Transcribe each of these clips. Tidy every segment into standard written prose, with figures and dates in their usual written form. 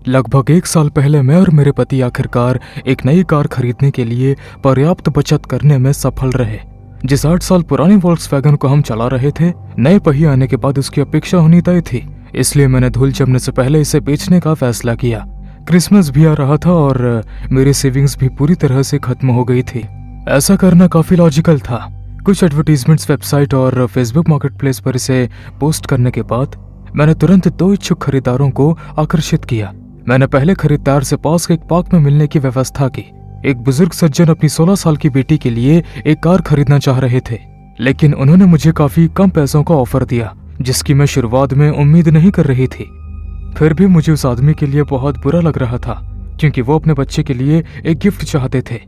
लगभग 1 साल पहले मैं और मेरे पति आखिरकार एक नई कार खरीदने के लिए पर्याप्त बचत करने में सफल रहे। जिस 8 साल पुरानी वोल्क्सवैगन को हम चला रहे थे, नए पहिए आने के बाद उसकी अपेक्षा होनी तय थी, इसलिए मैंने धूल जमने से पहले इसे बेचने का फैसला किया। क्रिसमस भी आ रहा था और मेरी सेविंग्स भी पूरी तरह से खत्म हो गई थी। ऐसा करना काफी लॉजिकल था। कुछ एडवर्टीजमेंट्स वेबसाइट और फेसबुक मार्केटप्लेस पर इसे पोस्ट करने के बाद मैंने तुरंत 2 इच्छुक खरीदारों को आकर्षित किया। मैंने पहले खरीदार से पास के एक पार्क में मिलने की व्यवस्था की। एक बुजुर्ग सज्जन अपनी 16 साल की बेटी के लिए एक कार खरीदना चाह रहे थे, लेकिन उन्होंने मुझे काफी कम पैसों का ऑफर दिया, जिसकी मैं शुरुआत में उम्मीद नहीं कर रही थी। फिर भी मुझे उस आदमी के लिए बहुत बुरा लग रहा था, क्योंकि वो अपने बच्चे के लिए एक गिफ्ट चाहते थे।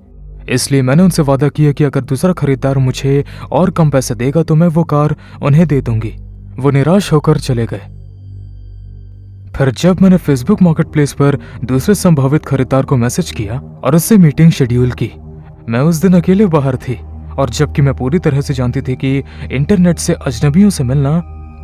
इसलिए मैंने उनसे वादा किया कि अगर दूसरा खरीदार मुझे और कम पैसे देगा तो मैं वो कार उन्हें दे दूंगी। वो निराश होकर चले गए। फिर जब मैंने फेसबुक मार्केटप्लेस पर दूसरे संभावित खरीदार को मैसेज किया और उससे मीटिंग शेड्यूल की, मैं उस दिन अकेले बाहर थी, और जबकि मैं पूरी तरह से जानती थी कि इंटरनेट से अजनबियों से मिलना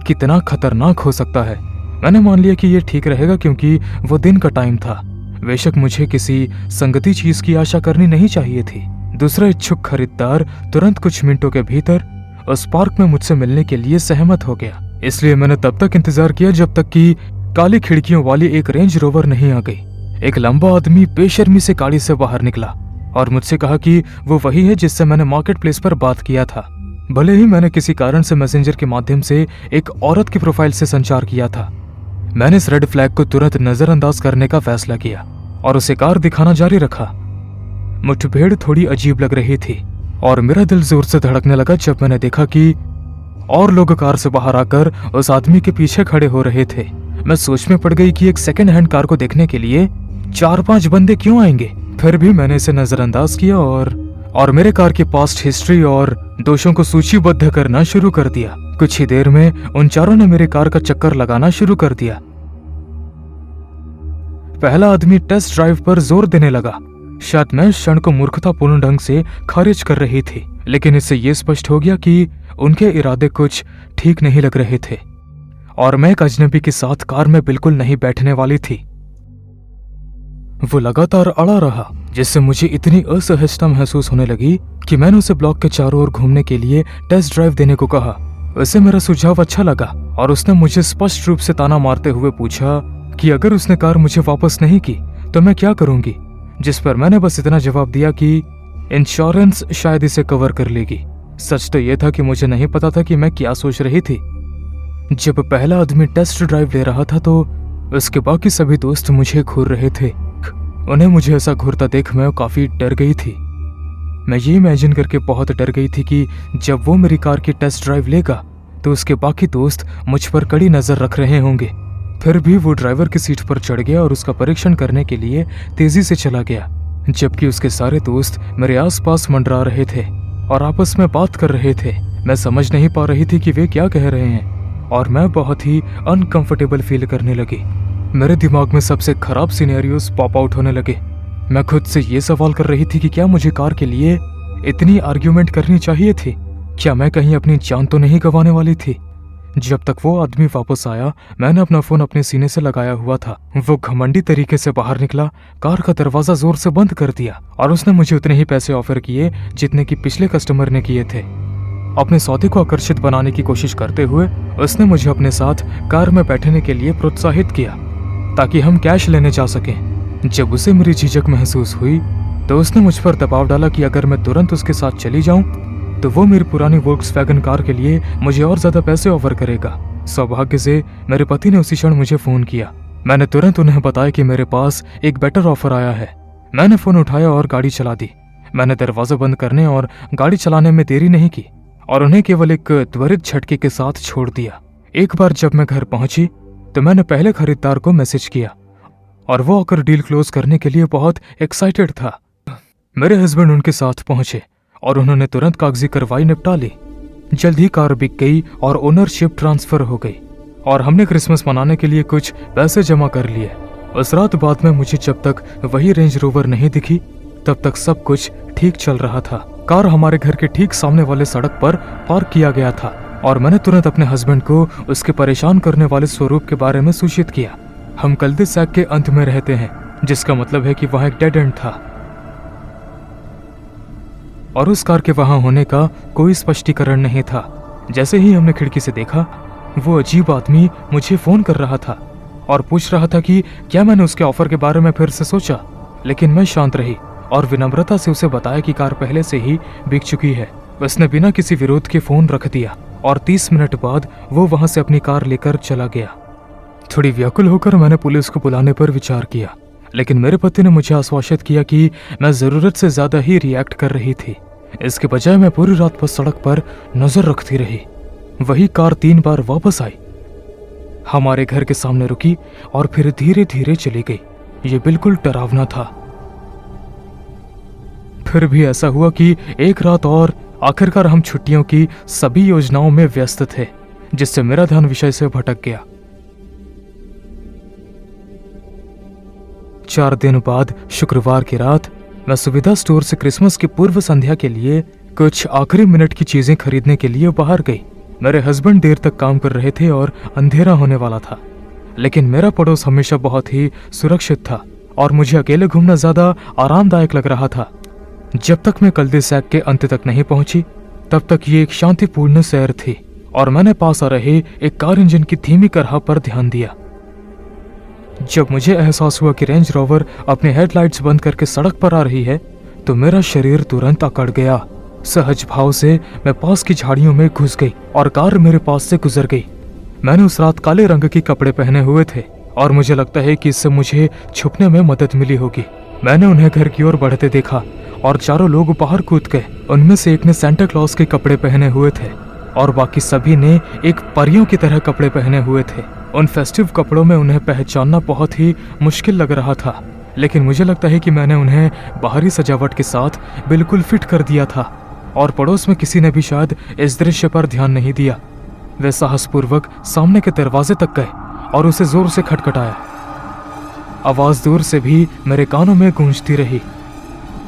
कितना खतरनाक हो सकता है, मैंने मान लिया कि ये ठीक रहेगा क्योंकि वो दिन का टाइम था। बेशक मुझे किसी संगति चीज की आशा करनी नहीं चाहिए थी। दूसरा इच्छुक खरीदार तुरंत कुछ मिनटों के भीतर उस पार्क में मुझसे मिलने के लिए सहमत हो गया। इसलिए मैंने तब तक इंतजार किया जब तक कि काली खिड़कियों वाली एक रेंज रोवर नहीं आ गई। एक लंबा आदमी बेशर्मी से गाड़ी से बाहर निकला और मुझसे कहा कि वो वही है जिससे मैंने मार्केट प्लेस पर बात किया था। भले ही मैंने किसी कारण से मैसेंजर के माध्यम से एक औरत की प्रोफाइल से संचार किया था, मैंने इस रेड फ्लैग को तुरंत नजरअंदाज करने का फैसला किया और उसे कार दिखाना जारी रखा। मुठभेड़ थोड़ी अजीब लग रही थी और मेरा दिल जोर से धड़कने लगा जब मैंने देखा कि और लोग कार से बाहर आकर उस आदमी के पीछे खड़े हो रहे थे। मैं सोच में पड़ गई कि एक सेकंड हैंड कार को देखने के लिए 4-5 बंदे क्यों आएंगे। फिर भी मैंने इसे नजरअंदाज किया और मेरे कार की पास्ट हिस्ट्री और दोषों को सूचीबद्ध करना शुरू कर दिया। कुछ ही देर में उन चारों ने मेरे कार का चक्कर लगाना शुरू कर दिया। पहला आदमी टेस्ट ड्राइव पर जोर देने लगा। शायद मैं इस क्षण को मूर्खतापूर्ण ढंग से खारिज कर रही थी, लेकिन इससे यह स्पष्ट हो गया कि उनके इरादे कुछ ठीक नहीं लग रहे थे और मैं एक अजनबी के साथ कार में बिल्कुल नहीं बैठने वाली थी। वो लगातार अड़ा रहा, जिससे मुझे इतनी असहजता महसूस होने लगी कि मैंने उसे ब्लॉक के चारों ओर घूमने के लिए टेस्ट ड्राइव देने को कहा। उसे मेरा सुझाव अच्छा लगा और उसने मुझे स्पष्ट रूप से ताना मारते हुए पूछा कि अगर उसने कार मुझे वापस नहीं की तो मैं क्या करूंगी, जिस पर मैंने बस इतना जवाब दिया कि इंश्योरेंस शायद इसे कवर कर लेगी। सच तो यह था कि मुझे नहीं पता था कि मैं क्या सोच रही थी। जब पहला आदमी टेस्ट ड्राइव ले रहा था तो उसके बाकी सभी दोस्त मुझे घूर रहे थे। उन्हें मुझे ऐसा घूरता देख मैं काफी डर गई थी। मैं ये इमेजिन करके बहुत डर गई थी कि जब वो मेरी कार की टेस्ट ड्राइव लेगा तो उसके बाकी दोस्त मुझ पर कड़ी नजर रख रहे होंगे। फिर भी वो ड्राइवर की सीट पर चढ़ गया और उसका परीक्षण करने के लिए तेजी से चला गया, जबकि उसके सारे दोस्त मेरे आसपास मंडरा रहे थे और आपस में बात कर रहे थे। मैं समझ नहीं पा रही थी कि वे क्या कह रहे हैं और मैं बहुत ही अनकंफर्टेबल फील करने लगी। मेरे दिमाग में सबसे खराब सिनेरियोस पॉप आउट होने लगे। मैं खुद से ये सवाल कर रही थी कि क्या मुझे कार के लिए इतनी आर्ग्यूमेंट करनी चाहिए थी? क्या मैं कहीं अपनी जान तो नहीं गंवाने वाली थी? जब तक वो आदमी वापस आया, मैंने अपना फोन अपने सीने से लगाया हुआ था। वो घमंडी तरीके से बाहर निकला, कार का दरवाजा जोर से बंद कर दिया और उसने मुझे उतने ही पैसे ऑफर किए जितने कि पिछले कस्टमर ने किए थे। अपने सौदे को आकर्षित बनाने की कोशिश करते हुए उसने मुझे अपने साथ कार में बैठने के लिए प्रोत्साहित किया ताकि हम कैश लेने जा सकें। जब उसे मेरी झिझक महसूस हुई तो उसने मुझ पर दबाव डाला कि अगर मैं तुरंत उसके साथ चली जाऊं तो वो मेरी पुरानी वोल्क्सवैगन कार के लिए मुझे और ज्यादा पैसे ऑफर करेगा। सौभाग्य से मेरे पति ने उसी क्षण मुझे फोन किया। मैंने तुरंत उन्हें बताया कि मेरे पास एक बेटर ऑफर आया है। मैंने फोन उठाया और गाड़ी चला दी। मैंने दरवाजा बंद करने और गाड़ी चलाने में देरी नहीं की और उन्हें केवल एक त्वरित झटके के साथ छोड़ दिया। एक बार जब मैं घर पहुंची तो मैंने पहले खरीदार को मैसेज किया और वो आकर डील क्लोज करने के लिए बहुत एक्साइटेड था। मेरे हस्बैंड उनके साथ पहुंचे और उन्होंने तुरंत कागजी कार्रवाई निपटा ली। जल्द ही कार बिक गई और ओनरशिप ट्रांसफर हो गई और हमने क्रिसमस मनाने के लिए कुछ पैसे जमा कर लिए। उस रात बाद में मुझे जब तक वही रेंज रोवर नहीं दिखी तब तक सब कुछ ठीक चल रहा था। कार हमारे घर के ठीक सामने वाले सड़क पर पार्क किया गया था और मैंने तुरंत अपने हस्बैंड को उसके परेशान करने वाले स्वरूप के बारे में सूचित किया। हम कल्दे सैक के अंत में रहते हैं, जिसका मतलब है कि वहां एक डेड एंड था और उस कार के वहां होने का कोई स्पष्टीकरण नहीं था। जैसे ही हमने खिड़की से देखा, वो अजीब आदमी मुझे फोन कर रहा था और पूछ रहा था कि क्या मैंने उसके ऑफर के बारे में फिर से सोचा, लेकिन मैं शांत रही और विनम्रता से उसे बताया कि कार पहले से ही बिक चुकी है। उसने बिना किसी विरोध के फोन रख दिया और 30 मिनट बाद वो वहां से अपनी कार लेकर चला गया। थोड़ी व्याकुल होकर मैंने पुलिस को बुलाने पर विचार किया, लेकिन मेरे पति ने मुझे आश्वासित किया कि मैं जरूरत से ज्यादा ही रिएक्ट कर रही थी। इसके बजाय मैं पूरी रात पर सड़क पर नजर रखती रही। वही कार 3 बार वापस आई, हमारे घर के सामने रुकी और फिर धीरे धीरे चली गई। ये बिल्कुल डरावना था। फिर भी ऐसा हुआ कि एक रात और आखिरकार हम छुट्टियों की सभी योजनाओं में व्यस्त थे, जिससे मेरा ध्यान विषय से भटक गया। 4 दिन बाद शुक्रवार की रात मैं सुविधा स्टोर से क्रिसमस की पूर्व संध्या के लिए कुछ आखिरी मिनट की चीजें खरीदने के लिए बाहर गई। मेरे हस्बैंड देर तक काम कर रहे थे और अंधेरा होने वाला था, लेकिन मेरा पड़ोस हमेशा बहुत ही सुरक्षित था और मुझे अकेले घूमना ज्यादा आरामदायक लग रहा था। जब तक मैं कल्दे सैक के अंत तक नहीं पहुंची, तब तक ये एक शांतिपूर्ण सैर थी और मैंने पास आ रहे एक कार इंजन की धीमी करहा पर ध्यान दिया। जब मुझे एहसास हुआ कि रेंज रोवर अपने हेडलाइट्स बंद करके सड़क पर आ रही है, तो मेरा शरीर तुरंत अकड़ गया। सहज भाव से मैं पास की झाड़ियों में घुस गई और कार मेरे पास से गुजर गई। मैंने उस रात काले रंग के कपड़े पहने हुए थे और मुझे लगता है कि इससे मुझे छुपने में मदद मिली होगी। मैंने उन्हें घर की ओर बढ़ते देखा और चारों लोग बाहर कूद गए। उनमें से एक ने सेंटा क्लॉज के कपड़े पहने हुए थे और बाकी सभी ने एक परियों की तरह कपड़े पहने हुए थे। उन फेस्टिव कपड़ों में उन्हें पहचानना बहुत ही मुश्किल लग रहा था, लेकिन मुझे लगता है कि मैंने उन्हें बाहरी सजावट के साथ बिल्कुल फिट कर दिया था और पड़ोस में किसी ने भी शायद इस दृश्य पर ध्यान नहीं दिया। वे साहसपूर्वक सामने के दरवाजे तक गए और उसे जोर से खटखटाया। आवाज दूर से भी मेरे कानों में गूंजती रही।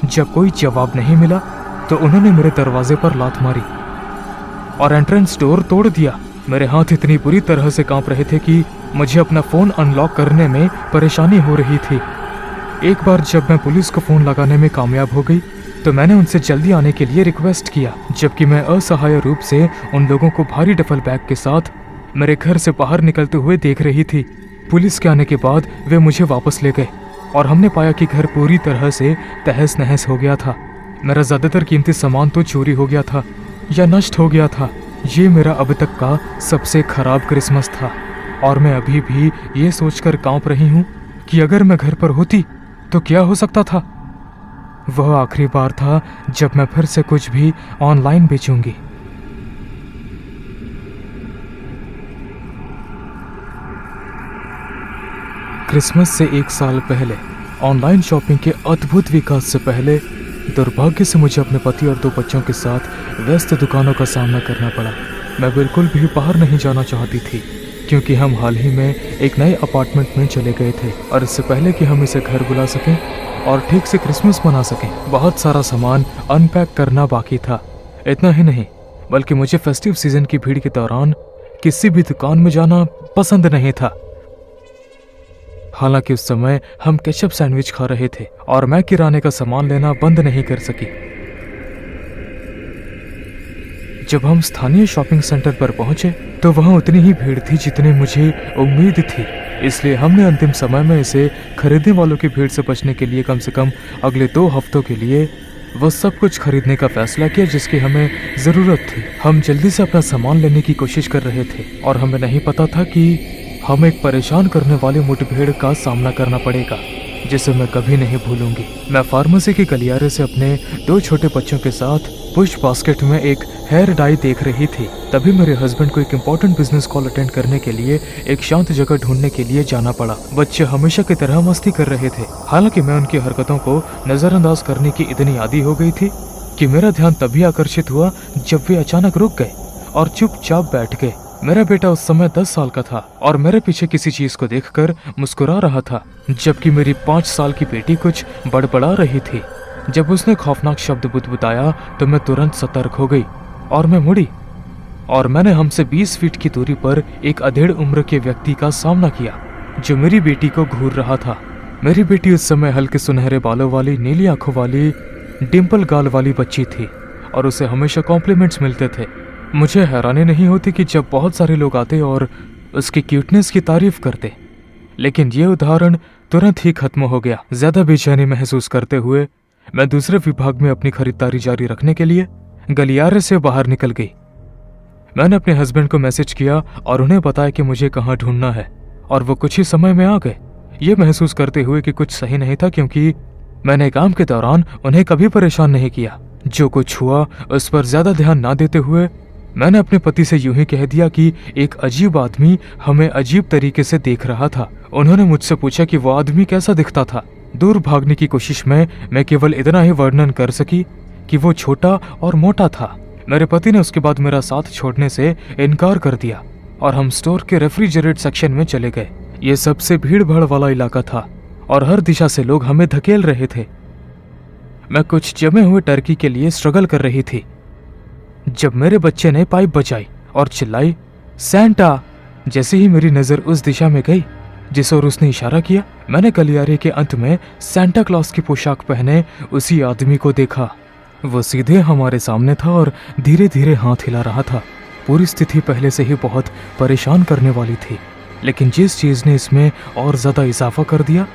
जब कोई जवाब नहीं मिला तो उन्होंने मेरे दरवाजे पर लात मारी और एंट्रेंस डोर तोड़ दिया। मेरे हाथ इतनी बुरी तरह से कांप रहे थे कि मुझे अपना फोन अनलॉक करने में परेशानी हो रही थी। एक बार जब मैं पुलिस को फोन लगाने में कामयाब हो गई तो मैंने उनसे जल्दी आने के लिए रिक्वेस्ट किया, जबकि मैं असहाय रूप से उन लोगों को भारी डफल बैग के साथ मेरे घर से बाहर निकलते हुए देख रही थी। पुलिस के आने के बाद वे मुझे वापस ले गए और हमने पाया कि घर पूरी तरह से तहस नहस हो गया था। मेरा ज्यादातर कीमती सामान तो चोरी हो गया था या नष्ट हो गया था। ये मेरा अब तक का सबसे खराब क्रिसमस था और मैं अभी भी ये सोचकर कांप रही हूँ कि अगर मैं घर पर होती तो क्या हो सकता था। वह आखिरी बार था जब मैं फिर से कुछ भी ऑनलाइन बेचूंगी। क्रिसमस से 1 साल पहले ऑनलाइन शॉपिंग के अद्भुत विकास से पहले दुर्भाग्य से मुझे अपने पति और 2 बच्चों के साथ व्यस्त दुकानों का सामना करना पड़ा। मैं बिल्कुल भी बाहर नहीं जाना चाहती थी क्योंकि हम हाल ही में एक नए अपार्टमेंट में चले गए थे और इससे पहले कि हम इसे घर बुला सकें और ठीक से क्रिसमस मना सकें, बहुत सारा सामान अनपैक करना बाकी था। इतना ही नहीं, बल्कि मुझे फेस्टिव सीजन की भीड़ के दौरान किसी भी दुकान में जाना पसंद नहीं था। हालांकि उस समय हम केचप सैंडविच खा रहे थे और मैं किराने का सामान लेना बंद नहीं कर सकी। जब हम स्थानीय शॉपिंग सेंटर पर पहुंचे तो वहां उतनी ही भीड़ थी जितनी मुझे उम्मीद थी, इसलिए हमने अंतिम समय में इसे खरीदने वालों की भीड़ से बचने के लिए कम से कम अगले 2 हफ्तों के लिए वो सब कुछ खरीदने का फैसला किया जिसकी हमें जरूरत थी। हम जल्दी से अपना सामान लेने की कोशिश कर रहे थे और हमें नहीं पता था कि हम एक परेशान करने वाली मुठभेड़ का सामना करना पड़ेगा जिसे मैं कभी नहीं भूलूंगी। मैं फार्मेसी के गलियारे से अपने 2 छोटे बच्चों के साथ पुश बास्केट में एक हेयर डाई देख रही थी। तभी मेरे हस्बैंड को एक इम्पोर्टेंट बिजनेस कॉल अटेंड करने के लिए एक शांत जगह ढूंढने के लिए जाना पड़ा। बच्चे हमेशा की तरह मस्ती कर रहे थे। हालांकि मैं उनकी हरकतों को नजरअंदाज करने की इतनी आदी हो गई थी कि मेरा ध्यान तभी आकर्षित हुआ जब वे अचानक रुक गए और चुपचाप बैठ गए। मेरा बेटा उस समय 10 साल का था और मेरे पीछे किसी चीज को देखकर मुस्कुरा रहा था, जबकि मेरी 5 साल की बेटी कुछ बड़बड़ा रही थी। जब उसने खौफनाक शब्द बुदबुदाया तो मैं तुरंत सतर्क हो गई और मैं मुड़ी और मैंने हमसे 20 फीट की दूरी पर एक अधेड़ उम्र के व्यक्ति का सामना किया। जो मेरी बेटी को घूर रहा था। मेरी बेटी उस समय हल्के सुनहरे बालों वाली, नीली आंखों वाली, डिम्पल गाल वाली बच्ची थी और उसे हमेशा कॉम्प्लीमेंट्स मिलते थे। मुझे हैरानी नहीं होती कि जब बहुत सारे लोग आते और उसकी क्यूटनेस की तारीफ करते, लेकिन ये उदाहरण तुरंत ही खत्म हो गया। ज्यादा बेचैनी महसूस करते हुए मैं दूसरे विभाग में अपनी खरीदारी जारी रखने के लिए गलियारे से बाहर निकल गई। मैंने अपने हस्बैंड को मैसेज किया और उन्हें बताया कि मुझे कहाँ ढूंढना है, और वो कुछ ही समय में आ गए, ये महसूस करते हुए कि कुछ सही नहीं था, क्योंकि मैंने काम के दौरान उन्हें कभी परेशान नहीं किया। जो कुछ हुआ उस पर ज्यादा ध्यान ना देते हुए मैंने अपने पति से यूं ही कह दिया कि एक अजीब आदमी हमें अजीब तरीके से देख रहा था। उन्होंने मुझसे पूछा कि वो आदमी कैसा दिखता था। दूर भागने की कोशिश में मैं केवल इतना ही वर्णन कर सकी कि वो छोटा और मोटा था। मेरे पति ने उसके बाद मेरा साथ छोड़ने से इनकार कर दिया और हम स्टोर के रेफ्रिजरेट सेक्शन में चले गए। ये सबसे भीड़ भाड़ वाला इलाका था और हर दिशा से लोग हमें धकेल रहे थे। मैं कुछ जमे हुए टर्की के लिए स्ट्रगल कर रही थी जब मेरे बच्चे ने पाइप बजाई और चिल्लाई, सैंटा। जैसे ही मेरी नजर उस दिशा में गई जिस ओर उसने इशारा किया, मैंने गलियारे के अंत में सैंटा क्लॉस की पोशाक पहने उसी आदमी को देखा। वो सीधे हमारे सामने था और धीरे धीरे हाथ हिला रहा था। पूरी स्थिति पहले से ही बहुत परेशान करने वाली थी, लेकिन जिस चीज ने इसमें और ज्यादा इजाफा कर दिया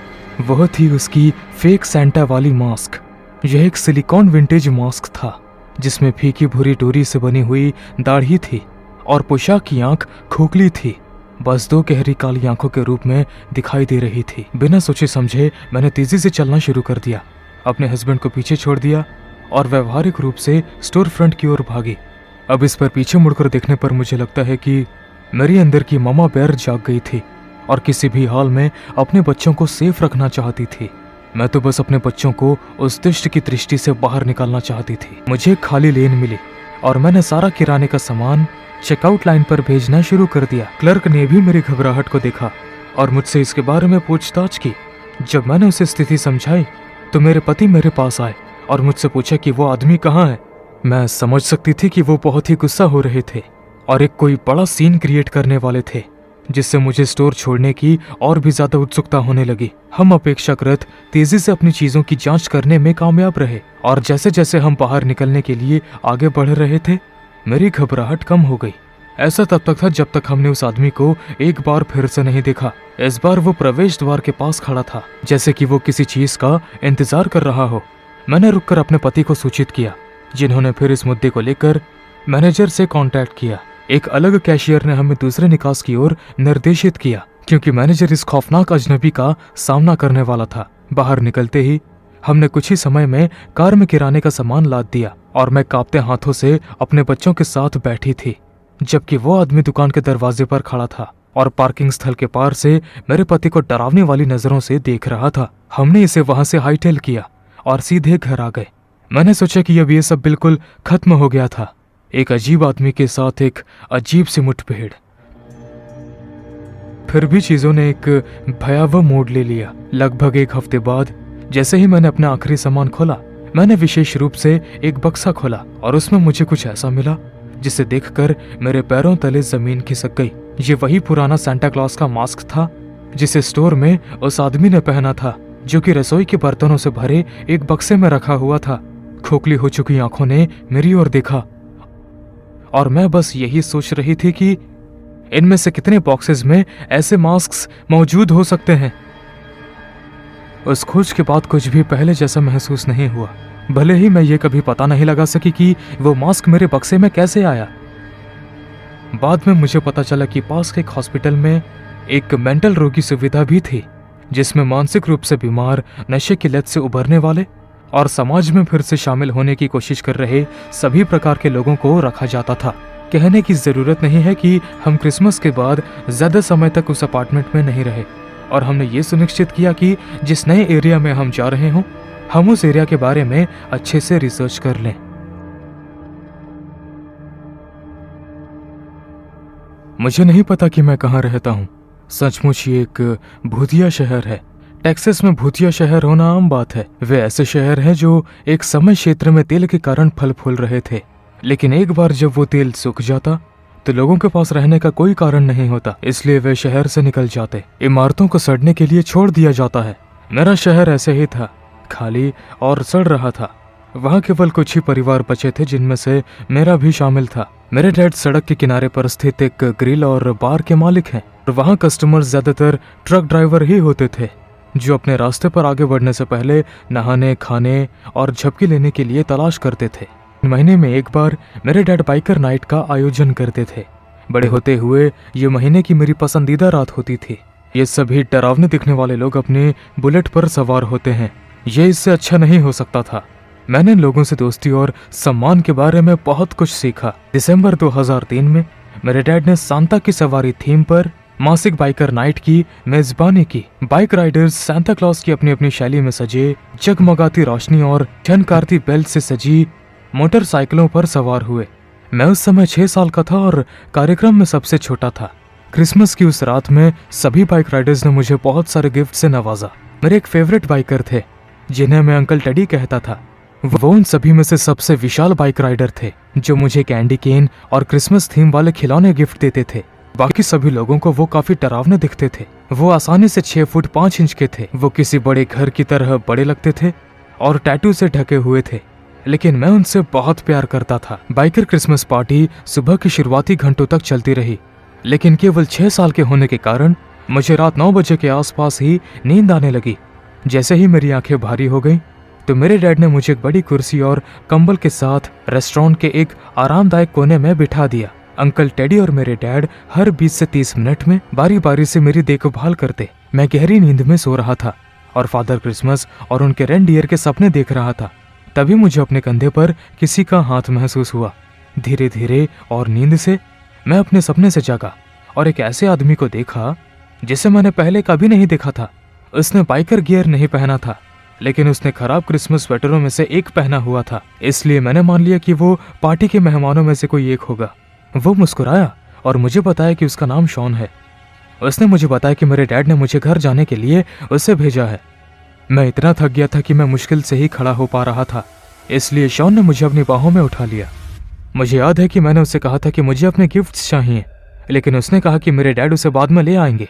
वह थी उसकी फेक सैंटा वाली मास्क। यह एक सिलिकॉन विंटेज मास्क था जिसमें फीकी भूरी डोरी से बनी हुई दाढ़ी थी और पोशाक की आंख खोखली थी, बस दो गहरी काली आंखों के रूप में दिखाई दे रही थी। बिना सोचे समझे मैंने तेजी से चलना शुरू कर दिया, अपने हस्बैंड को पीछे छोड़ दिया और व्यवहारिक रूप से स्टोर फ्रंट की ओर भागी। अब इस पर पीछे मुड़कर देखने पर मुझे लगता है कि मेरी अंदर की मामा बेर जाग गई थी और किसी भी हाल में अपने बच्चों को सेफ रखना चाहती थी। मैं तो बस अपने बच्चों को उस दुष्ट की दृष्टि से बाहर निकालना चाहती थी। मुझे खाली लेन मिली और मैंने सारा किराने का सामान चेकआउट लाइन पर भेजना शुरू कर दिया। क्लर्क ने भी मेरी घबराहट को देखा और मुझसे इसके बारे में पूछताछ की। जब मैंने उसे स्थिति समझाई तो मेरे पति मेरे पास आए और मुझसे पूछा कि वो आदमी कहाँ है। मैं समझ सकती थी कि वो बहुत ही गुस्सा हो रहे थे और एक कोई बड़ा सीन क्रिएट करने वाले थे, जिससे मुझे स्टोर छोड़ने की और भी ज्यादा उत्सुकता होने लगी। हम अपेक्षाकृत तेजी से अपनी चीजों की जांच करने में कामयाब रहे और जैसे जैसे हम बाहर निकलने के लिए आगे बढ़ रहे थे मेरी घबराहट कम हो गई। ऐसा तब तक था जब तक हमने उस आदमी को एक बार फिर से नहीं देखा। इस बार वो प्रवेश द्वार के पास खड़ा था, जैसे कि वो किसी चीज का इंतजार कर रहा हो। मैंने रुककर अपने पति को सूचित किया, जिन्होंने फिर इस मुद्दे को लेकर मैनेजर से कांटेक्ट किया। एक अलग कैशियर ने हमें दूसरे निकास की ओर निर्देशित किया, क्योंकि मैनेजर इस खौफनाक अजनबी का सामना करने वाला था। बाहर निकलते ही हमने कुछ ही समय में कार में किराने का सामान लाद दिया और मैं कांपते हाथों से अपने बच्चों के साथ बैठी थी, जबकि वो आदमी दुकान के दरवाजे पर खड़ा था और पार्किंग स्थल के पार से मेरे पति को डरावनी वाली नजरों से देख रहा था। हमने इसे वहां से हाईटेल किया और सीधे घर आ गए। मैंने सोचा कि अब ये सब बिल्कुल खत्म हो गया था। एक अजीब आदमी के साथ एक अजीब सी मुठभेड़। फिर भी चीजों ने एक भयावह मोड़ ले लिया। लगभग एक हफ्ते बाद जैसे ही मैंने अपना आखिरी सामान खोला, मैंने विशेष रूप से एक बक्सा खोला और उसमें मुझे कुछ ऐसा मिला जिसे देखकर मेरे पैरों तले जमीन खिसक गई। ये वही पुराना सांता क्लॉस का मास्क था जिसे स्टोर में उस आदमी ने पहना था, जो कि रसोई के बर्तनों से भरे एक बक्से में रखा हुआ था। खोखली हो चुकी आंखों ने मेरी ओर देखा और मैं बस यही सोच रही थी कि इनमें से कितने बॉक्सेस में ऐसे मास्क्स मौजूद हो सकते हैं। उस खोज के बाद कुछ भी पहले जैसा महसूस नहीं हुआ, भले ही मैं ये कभी पता नहीं लगा सकी कि वो मास्क मेरे बक्से में कैसे आया। बाद में मुझे पता चला कि पास के एक हॉस्पिटल में एक मेंटल रोगी सुविधा भी थी, जिसमें मानसिक रूप से बीमार, नशे की लत से उभरने वाले और समाज में फिर से शामिल होने की कोशिश कर रहे सभी प्रकार के लोगों को रखा जाता था। कहने की जरूरत नहीं है कि हम क्रिसमस के बाद ज्यादा समय तक उस अपार्टमेंट में नहीं रहे और हमने ये सुनिश्चित किया कि जिस नए एरिया में हम जा रहे हों, हम उस एरिया के बारे में अच्छे से रिसर्च कर लें। मुझे नहीं पता कि मैं कहाँ रहता हूँ। सचमुच ये एक भूतिया शहर है। टेक्सास में भूतिया शहर होना आम बात है। वे ऐसे शहर हैं जो एक समय क्षेत्र में तेल के कारण फल फूल रहे थे, लेकिन एक बार जब वो तेल सूख जाता तो लोगों के पास रहने का कोई कारण नहीं होता, इसलिए वे शहर से निकल जाते। इमारतों को सड़ने के लिए छोड़ दिया जाता है। मेरा शहर ऐसे ही था, खाली और सड़ रहा था। वहाँ केवल कुछ ही परिवार बचे थे, जिनमें से मेरा भी शामिल था। मेरे डैड सड़क के किनारे पर स्थित एक ग्रिल और बार के मालिक हैं और वहाँ कस्टमर्स ज्यादातर ट्रक ड्राइवर ही होते थे, जो अपने रास्ते पर आगे बढ़ने से पहले नहाने, खाने और झपकी लेने के लिए तलाश करते थे। महीने में एक बार मेरे डैड बाइकर नाइट का आयोजन करते थे। बड़े होते हुए ये महीने की मेरी पसंदीदा रात होती थी। ये सभी डरावने दिखने वाले लोग अपने बुलेट पर सवार होते हैं। ये इससे अच्छा नहीं हो सकता था। मैंने इन लोगों से दोस्ती और सम्मान के बारे में बहुत कुछ सीखा। दिसंबर 2003 में मेरे डैड ने सांता की सवारी थीम पर मासिक बाइकर नाइट की मेजबानी की। बाइक राइडर्स सांता क्लॉज की अपनी अपनी शैली में सजे, जगमगाती रोशनी और झनकारती बेल्ट से सजी मोटरसाइकिलों पर सवार हुए। मैं उस समय 6 साल का था और कार्यक्रम में सबसे छोटा था। क्रिसमस की उस रात में सभी बाइक राइडर्स ने मुझे बहुत सारे गिफ्ट से नवाजा। मेरे एक फेवरेट बाइकर थे, जिन्हें मैं अंकल टेडी कहता था। वो उन सभी में से सबसे विशाल बाइक राइडर थे, जो मुझे कैंडी केन और क्रिसमस थीम वाले खिलौने गिफ्ट देते थे। बाकी सभी लोगों को वो काफी डरावने दिखते थे। वो आसानी से 6 फुट 5 इंच के थे। वो किसी बड़े घर की तरह बड़े लगते थे और टैटू से ढके हुए थे, लेकिन मैं उनसे बहुत प्यार करता था। बाइकर क्रिसमस पार्टी सुबह की शुरुआती घंटों तक चलती रही, लेकिन केवल 6 साल के होने के कारण मुझे रात 9 बजे के आसपास ही नींद आने लगी। जैसे ही मेरी आंखें भारी हो गईं, तो मेरे डैड ने मुझे एक बड़ी कुर्सी और कंबल के साथ रेस्टोरेंट के एक आरामदायक कोने में बिठा दिया। अंकल टेडी और मेरे डैड हर 20 से 30 मिनट में बारी बारी से मेरी देखभाल करते। मैं गहरी नींद में सो रहा था और फादर क्रिसमस और उनके रेनडियर के सपने देख रहा था। तभी मुझे अपने कंधे पर किसी का हाथ महसूस हुआ। धीरे धीरे और नींद से मैं अपने सपने से जागा और एक ऐसे आदमी को देखा जिसे मैंने पहले कभी नहीं देखा था। उसने बाइकर गियर नहीं पहना था, लेकिन उसने खराब क्रिसमस स्वेटरों में से एक पहना हुआ था, इसलिए मैंने मान लिया कि वो पार्टी के मेहमानों में से कोई एक होगा। वो मुस्कुराया और मुझे बताया कि उसका नाम शॉन है। उसने मुझे बताया कि मेरे डैड ने मुझे घर जाने के लिए उसे भेजा है। मैं इतना थक गया था कि मैं मुश्किल से ही खड़ा हो पा रहा था, इसलिए शॉन ने मुझे अपनी बाहों में उठा लिया। मुझे याद है कि मैंने उससे कहा था कि मुझे अपने गिफ्ट्स चाहिए, लेकिन उसने कहा कि मेरे डैड उसे बाद में ले आएंगे।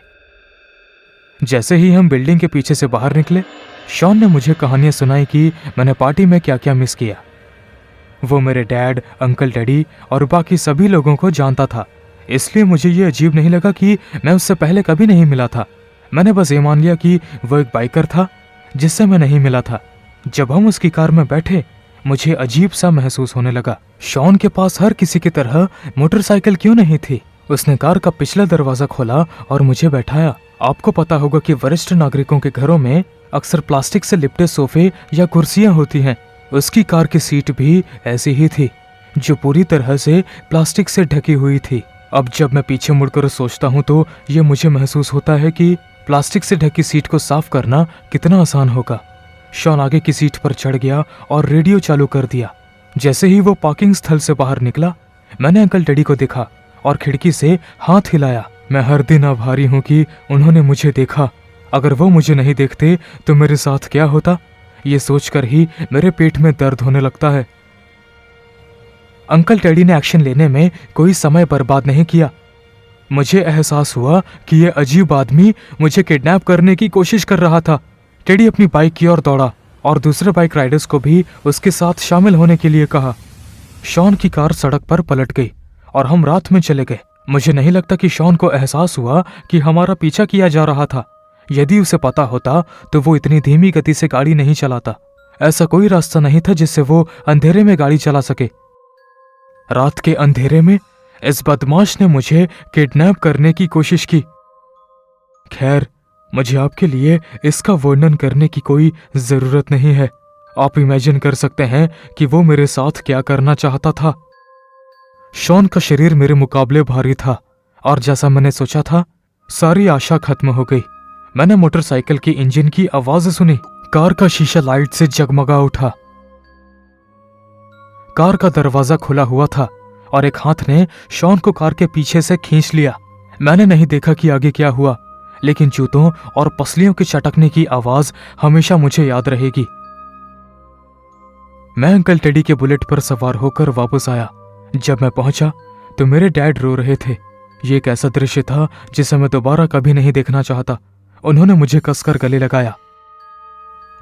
जैसे ही हम बिल्डिंग के पीछे से बाहर निकले, शॉन ने मुझे कहानियां सुनाई कि मैंने पार्टी में क्या क्या मिस किया। वो मेरे डैड, अंकल टेडी और बाकी सभी लोगों को जानता था, इसलिए मुझे ये अजीब नहीं लगा कि मैं उससे पहले कभी नहीं मिला था। मैंने बस ये मान लिया कि वो एक बाइकर था जिससे मैं नहीं मिला था। जब हम उसकी कार में बैठे, मुझे अजीब सा महसूस होने लगा। शॉन के पास हर किसी की तरह मोटरसाइकिल क्यों नहीं थी? उसने कार का पिछला दरवाजा खोला और मुझे बैठाया। आपको पता होगा कि वरिष्ठ नागरिकों के घरों में अक्सर प्लास्टिक से लिपटे सोफे या कुर्सियां होती हैं। उसकी कार की सीट भी ऐसी ही थी, जो पूरी तरह से प्लास्टिक से ढकी हुई थी। अब जब मैं पीछे मुड़कर सोचता हूँ तो ये मुझे महसूस होता है कि प्लास्टिक से ढकी सीट को साफ करना कितना आसान होगा। शॉन आगे की सीट पर चढ़ गया और रेडियो चालू कर दिया। जैसे ही वो पार्किंग स्थल से बाहर निकला, मैंने अंकल टेडी को देखा और खिड़की से हाथ हिलाया। मैं हर दिन आभारी हूँ कि उन्होंने मुझे देखा। अगर वो मुझे नहीं देखते तो मेरे साथ क्या होता, ये सोचकर ही मेरे पेट में दर्द होने लगता है। अंकल टेडी ने एक्शन लेने में कोई समय बर्बाद नहीं किया। मुझे एहसास हुआ कि यह अजीब आदमी मुझे किडनैप करने की कोशिश कर रहा था। टेडी अपनी बाइक की ओर दौड़ा और दूसरे बाइक राइडर्स को भी उसके साथ शामिल होने के लिए कहा। शॉन की कार सड़क पर पलट गई और हम रात में चले गए। मुझे नहीं लगता कि शॉन को एहसास हुआ कि हमारा पीछा किया जा रहा था। यदि उसे पता होता तो वो इतनी धीमी गति से गाड़ी नहीं चलाता। ऐसा कोई रास्ता नहीं था जिससे वो अंधेरे में गाड़ी चला सके। रात के अंधेरे में इस बदमाश ने मुझे किडनैप करने की कोशिश की। खैर, मुझे आपके लिए इसका वर्णन करने की कोई जरूरत नहीं है। आप इमेजिन कर सकते हैं कि वो मेरे साथ क्या करना चाहता था। शॉन का शरीर मेरे मुकाबले भारी था और जैसा मैंने सोचा था, सारी आशा खत्म हो गई। मैंने मोटरसाइकिल की इंजन की आवाज सुनी। कार का शीशा लाइट से जगमगा उठा। कार का दरवाजा खुला हुआ था और एक हाथ ने शॉन को कार के पीछे से खींच लिया। मैंने नहीं देखा कि आगे क्या हुआ, लेकिन जूतों और पसलियों के चटकने की आवाज हमेशा मुझे याद रहेगी। मैं अंकल टेडी के बुलेट पर सवार होकर वापस आया। जब मैं पहुंचा तो मेरे डैड रो रहे थे। ये एक ऐसा दृश्य था जिसे मैं दोबारा कभी नहीं देखना चाहता। उन्होंने मुझे कसकर गले लगाया।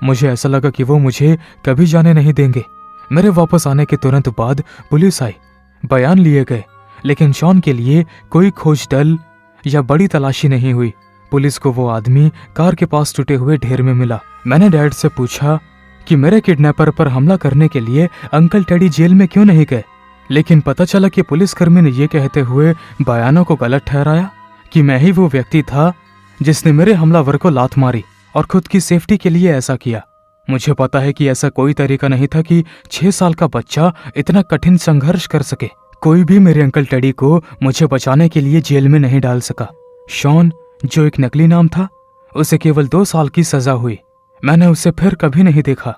मुझे ऐसा लगा कि वो मुझे कभी जाने नहीं देंगे। मेरे वापस आने के तुरंत बाद पुलिस आई, बयान लिए गए, लेकिन शॉन के लिए कोई खोज दल या बड़ी तलाशी नहीं हुई। पुलिस को वो आदमी कार के पास टूटे हुए ढेर में मिला। मैंने डैड से पूछा कि मेरे किडनैपर पर हमला करने के लिए अंकल टेडी जेल में क्यों नहीं गए, लेकिन पता चला कि पुलिसकर्मी ने ये कहते हुए बयानों को गलत ठहराया कि मैं ही वो व्यक्ति था जिसने मेरे हमलावर को लात मारी और खुद की सेफ्टी के लिए ऐसा किया। मुझे पता है कि ऐसा कोई तरीका नहीं था कि 6 साल का बच्चा इतना कठिन संघर्ष कर सके। कोई भी मेरे अंकल टेडी को मुझे बचाने के लिए जेल में नहीं डाल सका। शॉन, जो एक नकली नाम था, उसे केवल 2 साल की सजा हुई। मैंने उसे फिर कभी नहीं देखा।